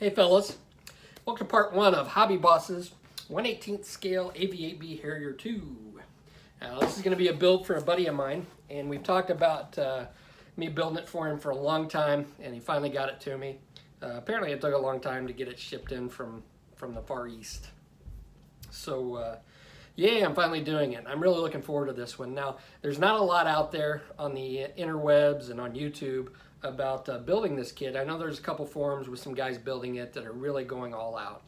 Hey fellas, welcome to part 1 of HobbyBoss's 1/18th scale AV8B Harrier 2. Now this is going to be a build for a buddy of mine, and we've talked about me building it for him for a long time, and he finally got it to me. Apparently it took a long time to get it shipped in from the Far East. So yeah, I'm finally doing it. I'm really looking forward to this one. Now, there's not a lot out there on the interwebs and on YouTube about building this kit. I know there's a couple forums with some guys building it that are really going all out.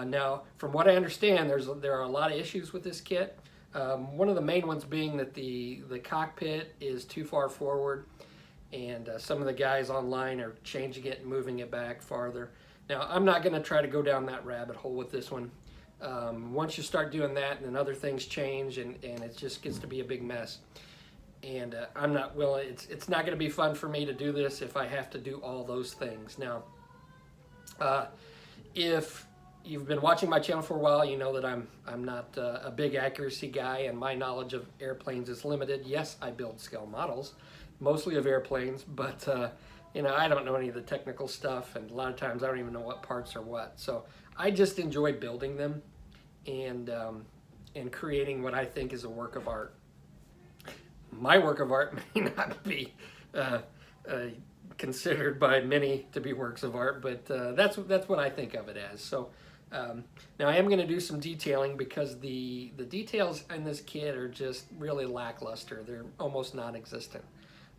Now, from what I understand, there are a lot of issues with this kit. One of the main ones being that the cockpit is too far forward, and some of the guys online are changing it and moving it back farther. Now, I'm not going to try to go down that rabbit hole with this one. Once you start doing that, and then other things change, and it just gets to be a big mess. And I'm not willing. It's not going to be fun for me to do this if I have to do all those things. Now, if you've been watching my channel for a while, you know that I'm not a big accuracy guy, and my knowledge of airplanes is limited. Yes, I build scale models, mostly of airplanes, but you know, I don't know any of the technical stuff, and a lot of times I don't even know what parts are what. So I just enjoy building them and creating what I think is a work of art. My work of art may not be considered by many to be works of art, but that's what I think of it as. So now I am going to do some detailing because the details in this kit are just really lackluster. They're almost non-existent,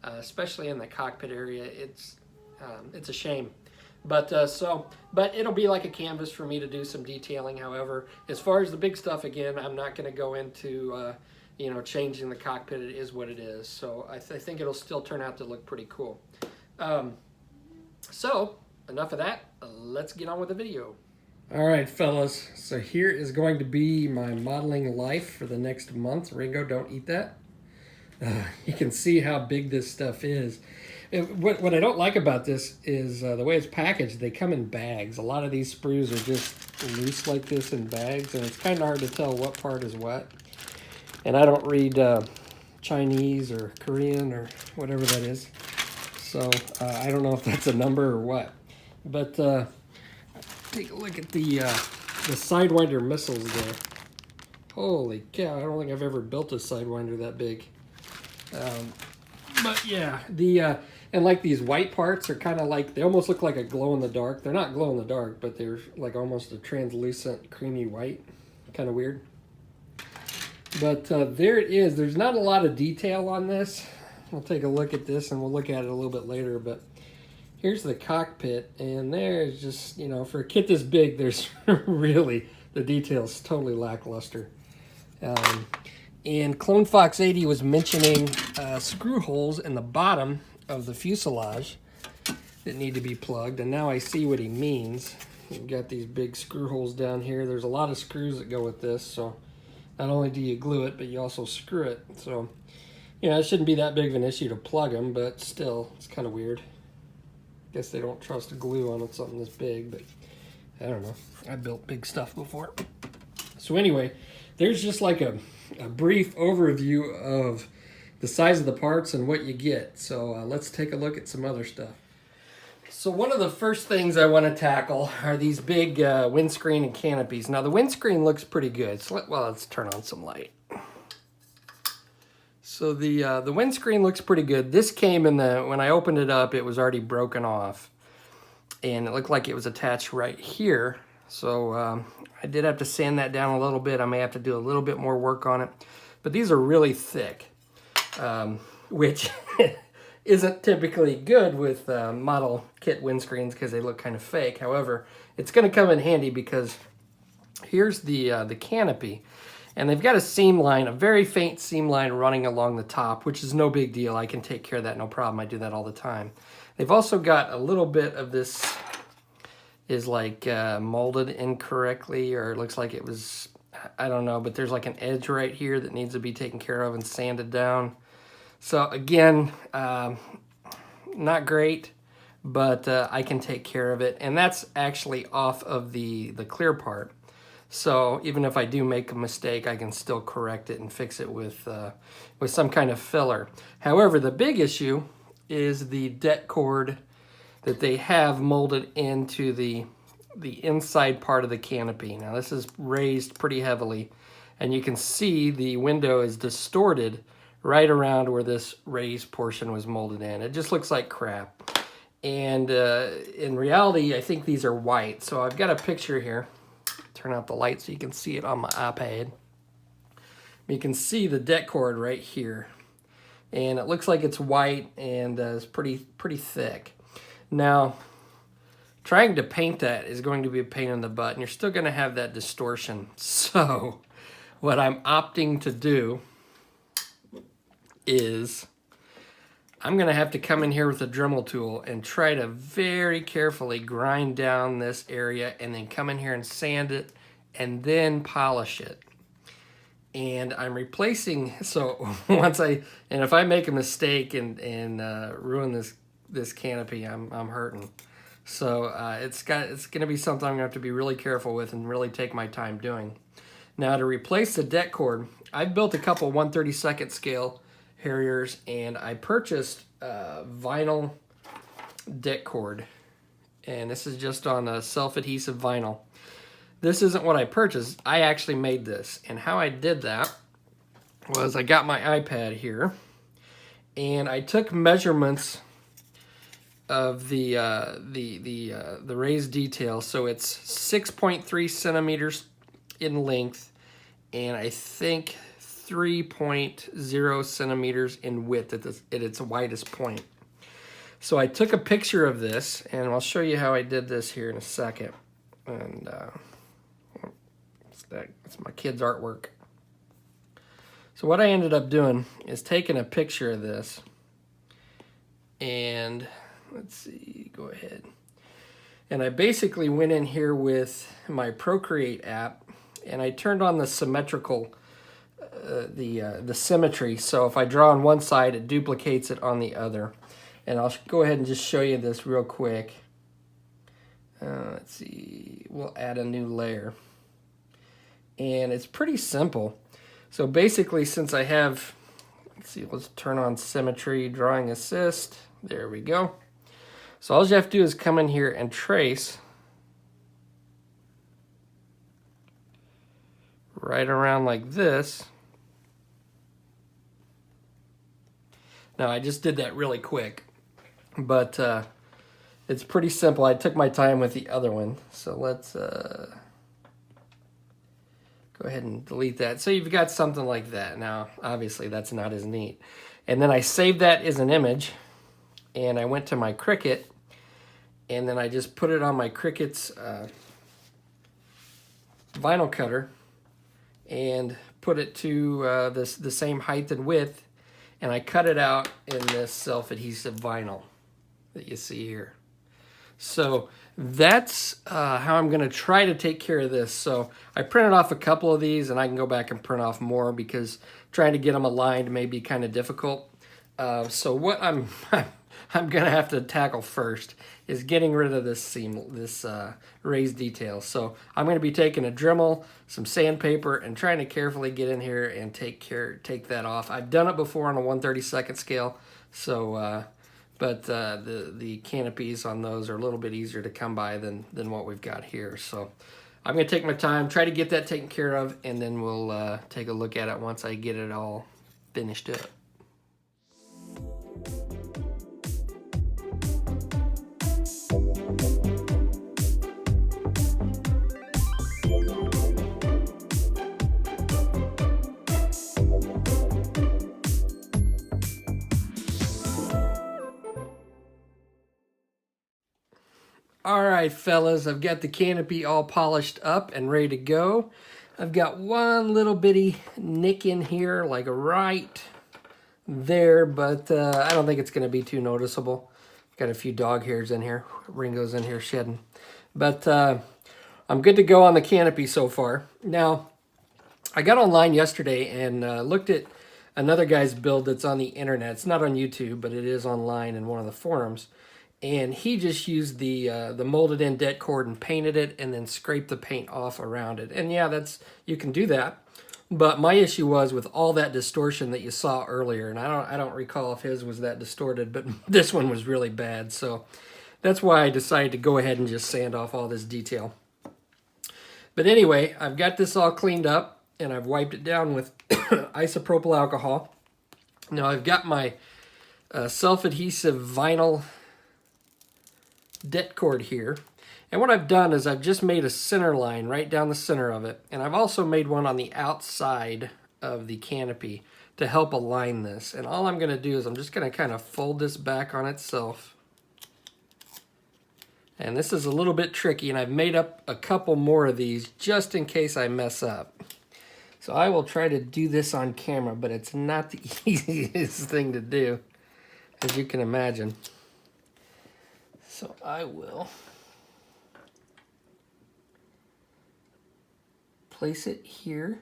especially in the cockpit area. It's a shame. But it'll be like a canvas for me to do some detailing. However, as far as the big stuff, again, I'm not going to go into you know, changing the cockpit. It is what it is. So I think it'll still turn out to look pretty cool. So enough of that. Let's get on with the video. All right, fellas. So here is going to be my modeling life for the next month. Ringo, don't eat that. You can see how big this stuff is. What I don't like about this is the way it's packaged. They come in bags. A lot of these sprues are just loose like this in bags, and it's kind of hard to tell what part is what. And I don't read Chinese or Korean or whatever that is, so I don't know if that's a number or what. But take a look at the Sidewinder missiles there. Holy cow, I don't think I've ever built a Sidewinder that big. But yeah, and like these white parts are kind of like, they almost look like a glow-in-the-dark. They're not glow-in-the-dark, but they're like almost a translucent creamy white. Kind of weird. But there it is. There's not a lot of detail on this. We'll take a look at this and we'll look at it a little bit later. But here's the cockpit, and there's just, you know, for a kit this big, there's really, the detail's totally lackluster. And Clone Fox 80 was mentioning screw holes in the bottom of the fuselage that need to be plugged, and now I see what he means. You've got these big screw holes down here. There's a lot of screws that go with this, so not only do you glue it, but you also screw it. So, you know, it shouldn't be that big of an issue to plug them, but still, it's kind of weird. Guess they don't trust glue on something this big, but I don't know. I built big stuff before. So anyway, there's just like a brief overview of the size of the parts and what you get. So let's take a look at some other stuff. So one of the first things I want to tackle are these big windscreen and canopies. Now the windscreen looks pretty good. So let's turn on some light. So the windscreen looks pretty good. This came in when I opened it up, it was already broken off, and it looked like it was attached right here. So I did have to sand that down a little bit. I may have to do a little bit more work on it. But these are really thick, which isn't typically good with model kit windscreens because they look kind of fake. However, it's going to come in handy because here's the canopy. And they've got a seam line, a very faint seam line running along the top, which is no big deal. I can take care of that, no problem. I do that all the time. They've also got a little bit of this is like molded incorrectly, or it looks like it was, I don't know, but there's like an edge right here that needs to be taken care of and sanded down. So again, not great, but I can take care of it. And that's actually off of the clear part. So even if I do make a mistake, I can still correct it and fix it with some kind of filler. However, the big issue is the det cord that they have molded into the the inside part of the canopy. Now this is raised pretty heavily, and you can see the window is distorted right around where this raised portion was molded in. It just looks like crap. And in reality, I think these are white. So I've got a picture here. Turn out the light so you can see it on my iPad. You can see the det cord right here. And it looks like it's white and it's pretty thick. Now, trying to paint that is going to be a pain in the butt, and you're still going to have that distortion. So what I'm opting to do is I'm going to have to come in here with a Dremel tool and try to very carefully grind down this area and then come in here and sand it and then polish it. And I'm replacing, so if I make a mistake and ruin this canopy, I'm hurting. So it's going to be something I'm going to have to be really careful with and really take my time doing. Now to replace the det cord, I've built a couple 1/32 scale Harriers, and I purchased vinyl det cord, and this is just on a self-adhesive vinyl. This isn't what I purchased. I actually made this, and how I did that was I got my iPad here, and I took measurements of the raised detail. So it's 6.3 centimeters in length, and I think 3.0 centimeters in width at its widest point. So I took a picture of this, and I'll show you how I did this here in a second. And it's my kid's artwork. So what I ended up doing is taking a picture of this, and let's see, go ahead. And I basically went in here with my Procreate app, and I turned on the symmetrical the symmetry. So if I draw on one side, it duplicates it on the other. And I'll go ahead and just show you this real quick. Let's see, we'll add a new layer. And it's pretty simple. So basically, since I have, let's see, let's turn on symmetry, drawing assist. There we go. So all you have to do is come in here and trace right around like this. Now I just did that really quick, but it's pretty simple. I took my time with the other one. So let's go ahead and delete that. So you've got something like that. Now, obviously that's not as neat. And then I saved that as an image, and I went to my Cricut, and then I just put it on my Cricut's vinyl cutter and put it to the same height and width, and I cut it out in this self-adhesive vinyl that you see here. So that's how I'm going to try to take care of this. So I printed off a couple of these, and I can go back and print off more because trying to get them aligned may be kind of difficult. So what I'm going to have to tackle first is getting rid of this raised detail. So I'm going to be taking a Dremel, some sandpaper, and trying to carefully get in here and take that off. I've done it before on a 1/32 scale, so but the canopies on those are a little bit easier to come by than what we've got here. So I'm going to take my time, try to get that taken care of, and then we'll take a look at it once I get it all finished up. All right, fellas, I've got the canopy all polished up and ready to go. I've got one little bitty nick in here, like right there, but I don't think it's going to be too noticeable. Got a few dog hairs in here. Ringo's in here shedding. But I'm good to go on the canopy so far. Now, I got online yesterday and looked at another guy's build that's on the internet. It's not on YouTube, but it is online in one of the forums. And he just used the molded in det cord and painted it and then scraped the paint off around it. And yeah, you can do that. But my issue was with all that distortion that you saw earlier, and I don't recall if his was that distorted, but this one was really bad. So that's why I decided to go ahead and just sand off all this detail. But anyway, I've got this all cleaned up, and I've wiped it down with isopropyl alcohol. Now I've got my self-adhesive vinyl det cord here. And what I've done is I've just made a center line right down the center of it. And I've also made one on the outside of the canopy to help align this. And all I'm going to do is I'm just going to kind of fold this back on itself. And this is a little bit tricky, and I've made up a couple more of these just in case I mess up. So I will try to do this on camera, but it's not the easiest thing to do, as you can imagine. So I will place it here.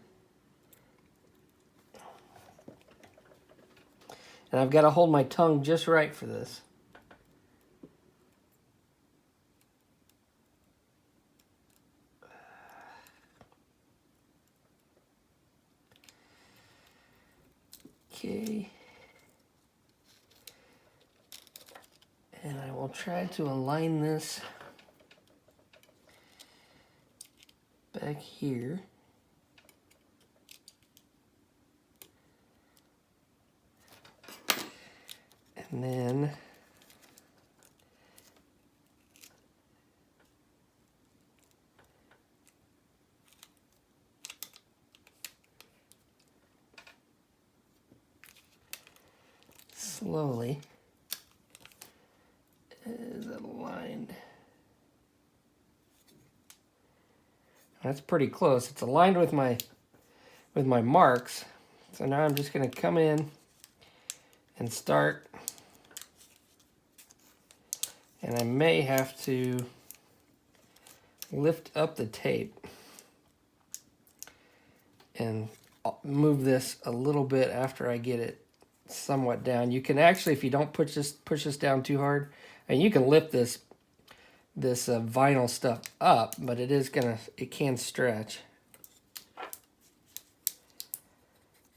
And I've got to hold my tongue just right for this. Okay. And I will try to align this back here. And then slowly, is it aligned? That's pretty close. It's aligned with my marks. So now I'm just going to come in and start. And I may have to lift up the tape and move this a little bit after I get it somewhat down. You can actually, if you don't push this down too hard, and you can lift this vinyl stuff up, but it can stretch.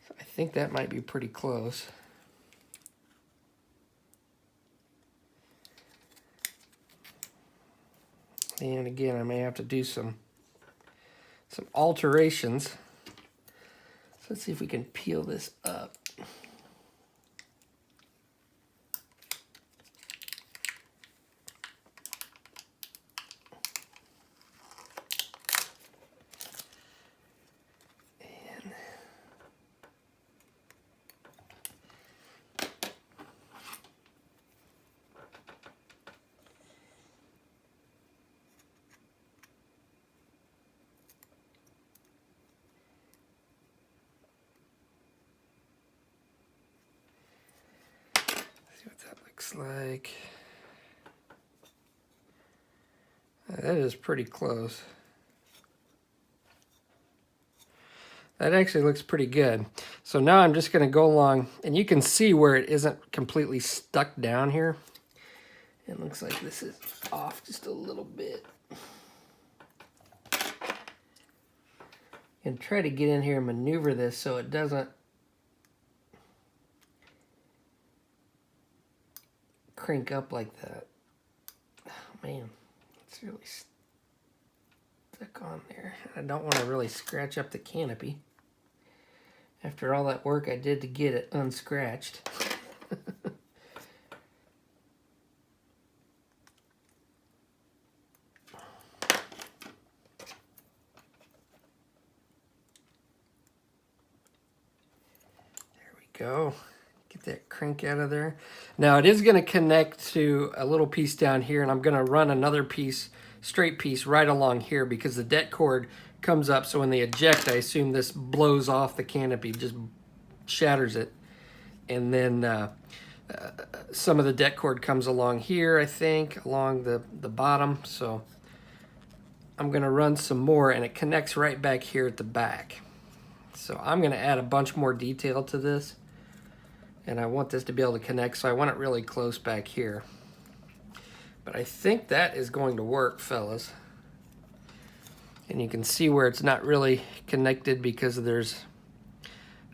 So I think that might be pretty close. And again, I may have to do some alterations. So let's see if we can peel this up. Like that is pretty close. That actually looks pretty good. So now I'm just going to go along, and you can see where it isn't completely stuck down here. It looks like this is off just a little bit. And try to get in here and maneuver this so it doesn't crank up like that. Oh man, it's really stuck on there. I don't want to really scratch up the canopy after all that work I did to get it unscratched. There we go. Get that crank out of there. Now it is going to connect to a little piece down here, and I'm going to run another piece, straight piece, right along here because the det cord comes up. So when they eject, I assume this blows off the canopy, just shatters it. And then some of the det cord comes along here, I think, along the bottom. So I'm going to run some more, and it connects right back here at the back. So I'm going to add a bunch more detail to this. And I want this to be able to connect, so I want it really close back here. But I think that is going to work, fellas. And you can see where it's not really connected because there's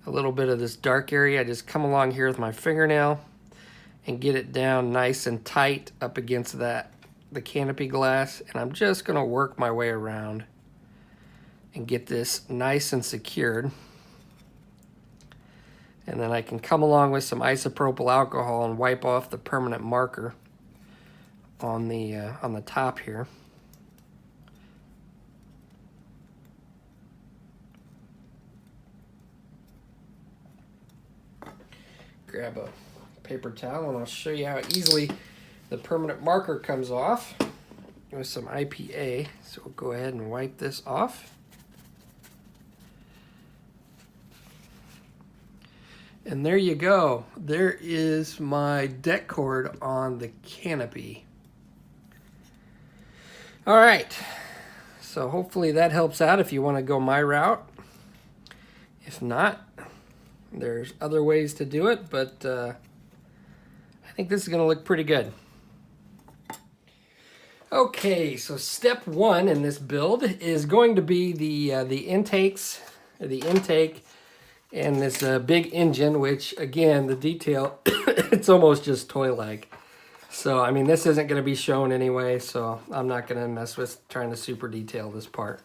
a little bit of this dark area. I just come along here with my fingernail and get it down nice and tight up against that the canopy glass, and I'm just gonna work my way around and get this nice and secured. And then I can come along with some isopropyl alcohol and wipe off the permanent marker on the top here. Grab a paper towel and I'll show you how easily the permanent marker comes off with some IPA. So we'll go ahead and wipe this off. And there you go. There is my deck cord on the canopy. All right. So hopefully that helps out if you want to go my route. If not, there's other ways to do it, but I think this is going to look pretty good. Okay, so step one in this build is going to be the intakes, the intake, and this big engine, which again, the detail, it's almost just toy-like. So, I mean, this isn't going to be shown anyway, so I'm not going to mess with trying to super detail this part.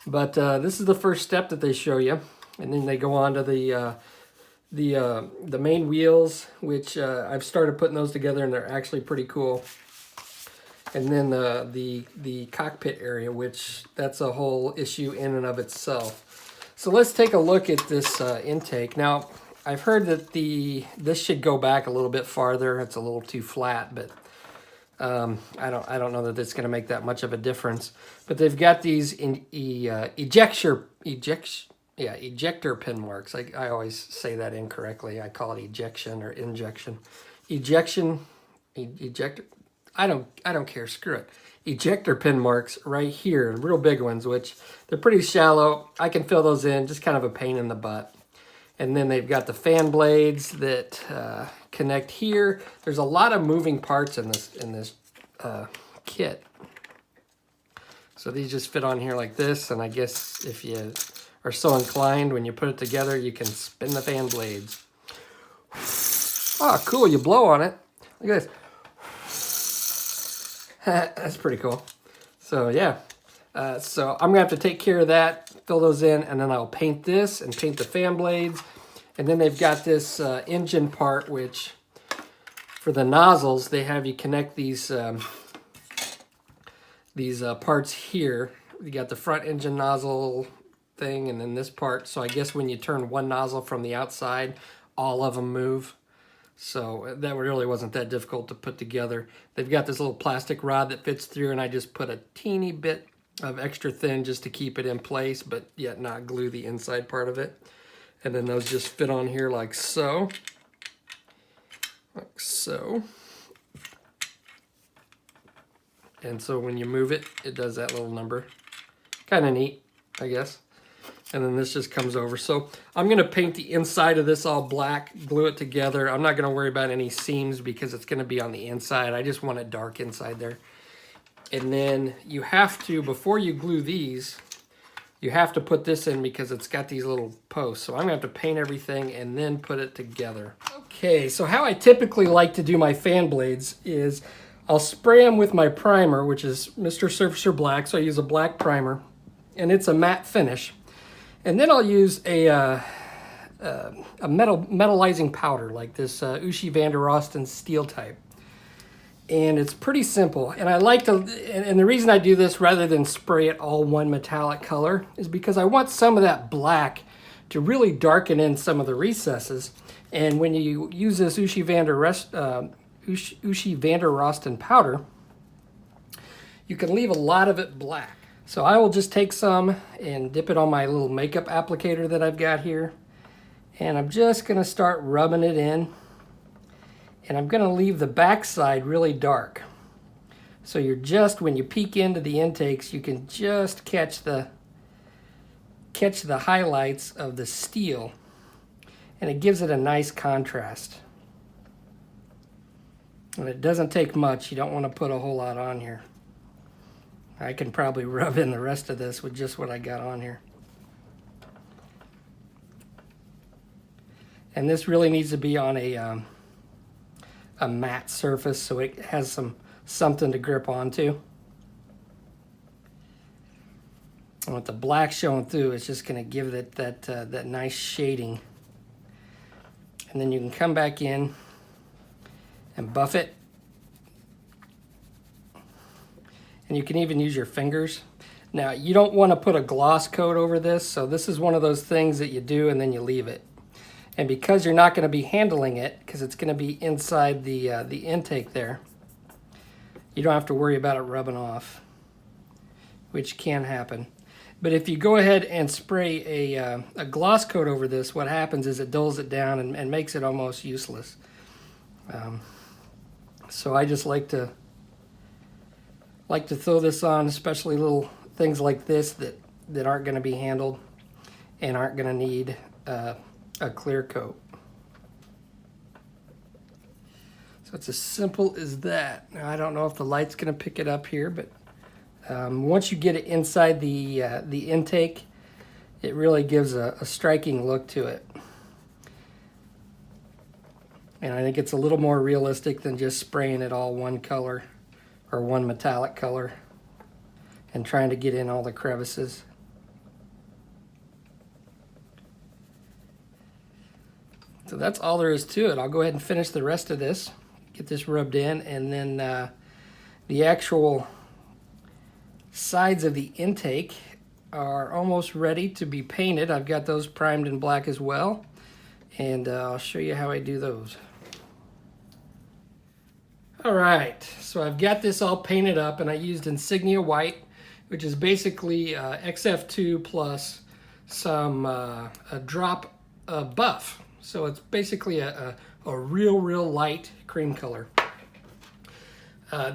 But this is the first step that they show you, and then they go on to the main wheels, which I've started putting those together, and they're actually pretty cool. And then the cockpit area, which that's a whole issue in and of itself. So let's take a look at this intake. Now, I've heard that this should go back a little bit farther. It's a little too flat, but I don't know that it's going to make that much of a difference. But they've got these ejector pin marks. I always say that incorrectly. I call it ejection or injection. Ejector. I don't care. Screw it. Ejector pin marks right here, real big ones, which they're pretty shallow. I can fill those in, just kind of a pain in the butt. And then they've got the fan blades that connect here. There's a lot of moving parts in this kit. So these just fit on here like this, and I guess if you are so inclined, when you put it together, you can spin the fan blades. Oh, cool, you blow on it. Look at this. That's pretty cool. So yeah, so I'm gonna have to take care of that, fill those in, and then I'll paint this and paint the fan blades. And then they've got this engine part, which for the nozzles, they have you connect these parts here. You got the front engine nozzle thing, and then this part. So I guess when you turn one nozzle from the outside, all of them move. So that really wasn't that difficult to put together. They've got this little plastic rod that fits through, and I just put a teeny bit of extra thin just to keep it in place, but yet not glue the inside part of it. And then those just fit on here like so. Like so. And so when you move it, it does that little number. Kind of neat, I guess. And then this just comes over. So I'm going to paint the inside of this all black, glue it together. I'm not going to worry about any seams because it's going to be on the inside. I just want it dark inside there. And then you have to, before you glue these, you have to put this in because it's got these little posts. So I'm going to have to paint everything and then put it together. Okay, so how I typically like to do my fan blades is I'll spray them with my primer, which is Mr. Surfacer Black. So I use a black primer, and it's a matte finish. And then I'll use a metallizing powder like this Ushi van der Rosten steel type. And it's pretty simple. And I like to, and the reason I do this rather than spray it all one metallic color is because I want some of that black to really darken in some of the recesses. And when you use this Ushi van der Rosten powder, you can leave a lot of it black. So I will just take some and dip it on my little makeup applicator that I've got here. And I'm just going to start rubbing it in. And I'm going to leave the backside really dark. So you're just, when you peek into the intakes, you can just catch the highlights of the steel. And it gives it a nice contrast. And it doesn't take much. You don't want to put a whole lot on here. I can probably rub in the rest of this with just what I got on here. And this really needs to be on a matte surface so it has some something to grip onto. And with the black showing through, it's just going to give it that nice shading. And then you can come back in and buff it. And you can even use your fingers. Now, you don't want to put a gloss coat over this, so this is one of those things that you do and then you leave it. And because you're not going to be handling it, because it's going to be inside the intake there, you don't have to worry about it rubbing off, which can happen. But if you go ahead and spray a gloss coat over this, what happens is it dulls it down and makes it almost useless. So I just like to throw this on, especially little things like this that aren't going to be handled and aren't going to need a clear coat. So it's as simple as that. Now I don't know if the light's going to pick it up here, but once you get it inside the intake, it really gives a striking look to it. And I think it's a little more realistic than just spraying it all one color or one metallic color and trying to get in all the crevices. So that's all there is to it. I'll go ahead and finish the rest of this, get this rubbed in, and then the actual sides of the intake are almost ready to be painted. I've got those primed in black as well, and I'll show you how I do those. All right, so I've got this all painted up, and I used Insignia White, which is basically XF2 plus some a drop of buff. So it's basically a real light cream color.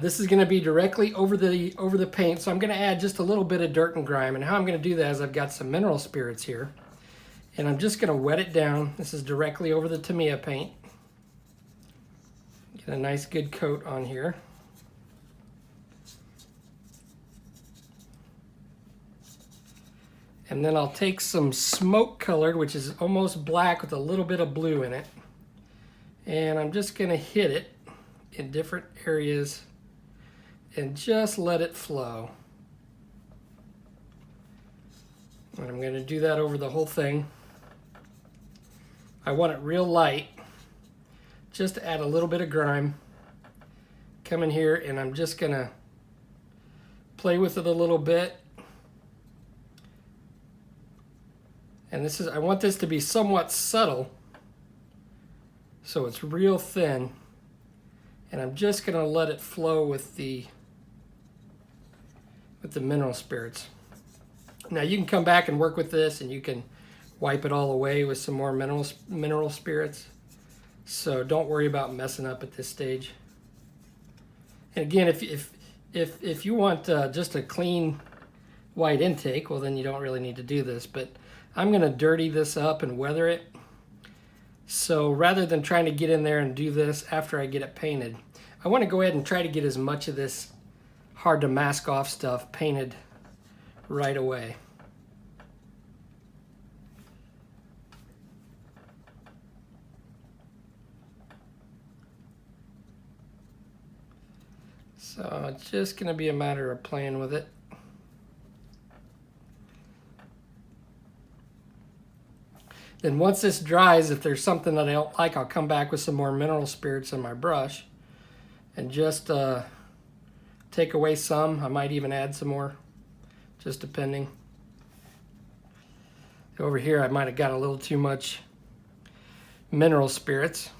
This is going to be directly over the paint, so I'm going to add just a little bit of dirt and grime. And how I'm going to do that is I've got some mineral spirits here, and I'm just going to wet it down. This is directly over the Tamiya paint. Get a nice good coat on here. And then I'll take some smoke colored, which is almost black with a little bit of blue in it. And I'm just going to hit it in different areas and just let it flow. And I'm going to do that over the whole thing. I want it real light, just to add a little bit of grime. Come in here and I'm just going to play with it a little bit. And this is, I want this to be somewhat subtle, so it's real thin. And I'm just going to let it flow with the mineral spirits. Now you can come back and work with this, and you can wipe it all away with some more mineral spirits. So don't worry about messing up at this stage. And again, if you want just a clean white intake, well then you don't really need to do this. But I'm going to dirty this up and weather it. So rather than trying to get in there and do this after I get it painted, I want to go ahead and try to get as much of this hard to mask off stuff painted right away. So it's just going to be a matter of playing with it. Then once this dries, if there's something that I don't like, I'll come back with some more mineral spirits in my brush and just take away some. I might even add some more, just depending. Over here, I might have got a little too much mineral spirits,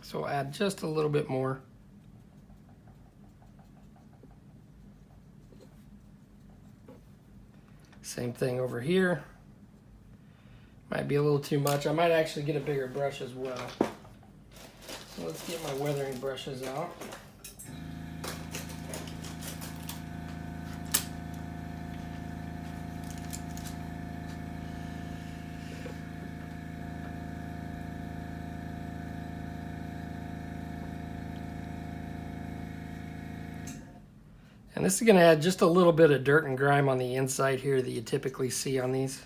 so I'll add just a little bit more. Same thing over here. Might be a little too much. I might actually get a bigger brush as well. So let's get my weathering brushes out. And this is going to add just a little bit of dirt and grime on the inside here that you typically see on these.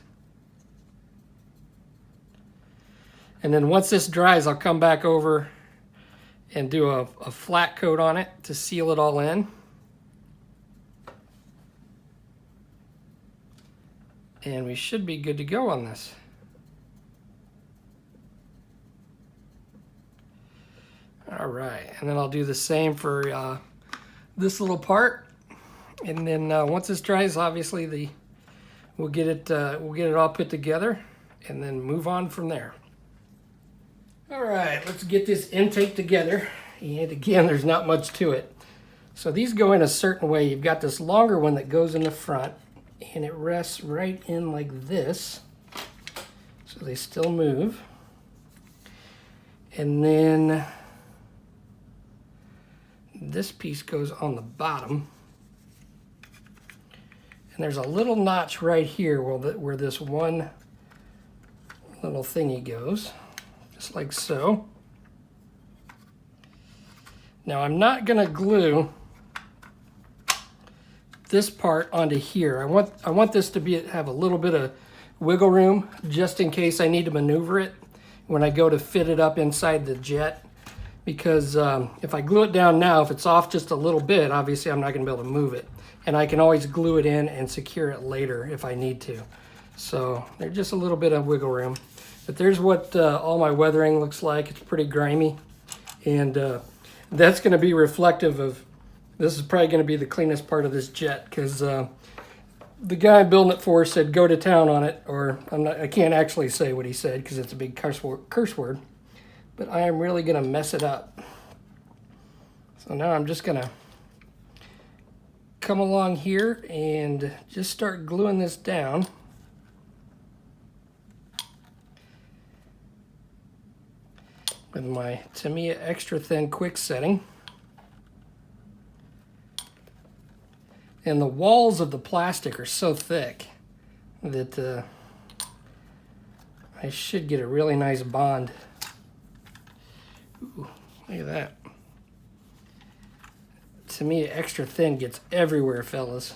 And then once this dries, I'll come back over and do a flat coat on it to seal it all in. And we should be good to go on this. All right, and then I'll do the same for this little part. And then once this dries, obviously we'll get it all put together, and then move on from there. All right, let's get this intake together. And again, there's not much to it. So these go in a certain way. You've got this longer one that goes in the front, and it rests right in like this. So they still move. And then this piece goes on the bottom. And there's a little notch right here where this one little thingy goes, just like so. Now I'm not gonna glue this part onto here. I want this to have a little bit of wiggle room just in case I need to maneuver it when I go to fit it up inside the jet. Because if I glue it down now, if it's off just a little bit, obviously I'm not gonna be able to move it. And I can always glue it in and secure it later if I need to. So there's just a little bit of wiggle room. But there's what all my weathering looks like. It's pretty grimy. And that's gonna be reflective of, this is probably gonna be the cleanest part of this jet, because the guy building it for said go to town on it, or I can't actually say what he said because it's a big curse word, but I am really gonna mess it up. So now I'm just gonna come along here and just start gluing this down. With my Tamiya extra thin quick setting. And the walls of the plastic are so thick that I should get a really nice bond. Ooh, look at that. Tamiya extra thin gets everywhere, fellas.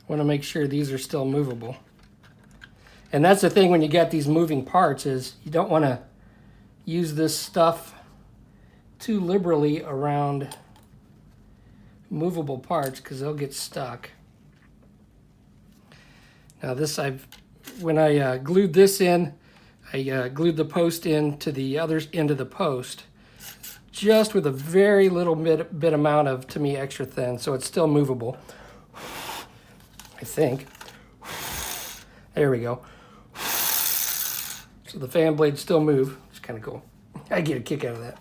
Want to make sure these are still movable. And that's the thing when you get these moving parts, is you don't want to use this stuff too liberally around movable parts because they'll get stuck. Now this, when I glued this in, I glued the post in to the other end of the post, just with a very little bit amount of Tamiya extra thin, so it's still movable. I think. There we go. So the fan blades still move. It's kind of cool. I get a kick out of that.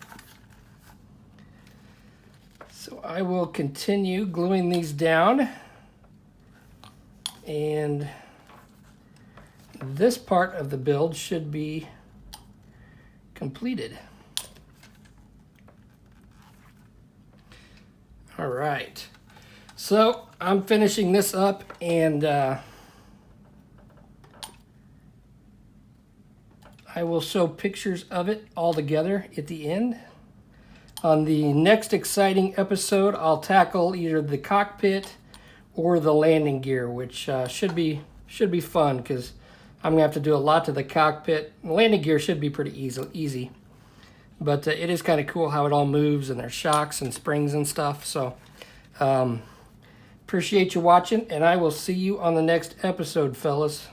So I will continue gluing these down, and this part of the build should be completed. All right, so I'm finishing this up, and I will show pictures of it all together at the end. On the next exciting episode, I'll tackle either the cockpit or the landing gear, which should be fun because I'm gonna have to do a lot to the cockpit. The landing gear should be pretty easy. But it is kind of cool how it all moves, and there's shocks and springs and stuff. So appreciate you watching, and I will see you on the next episode, fellas.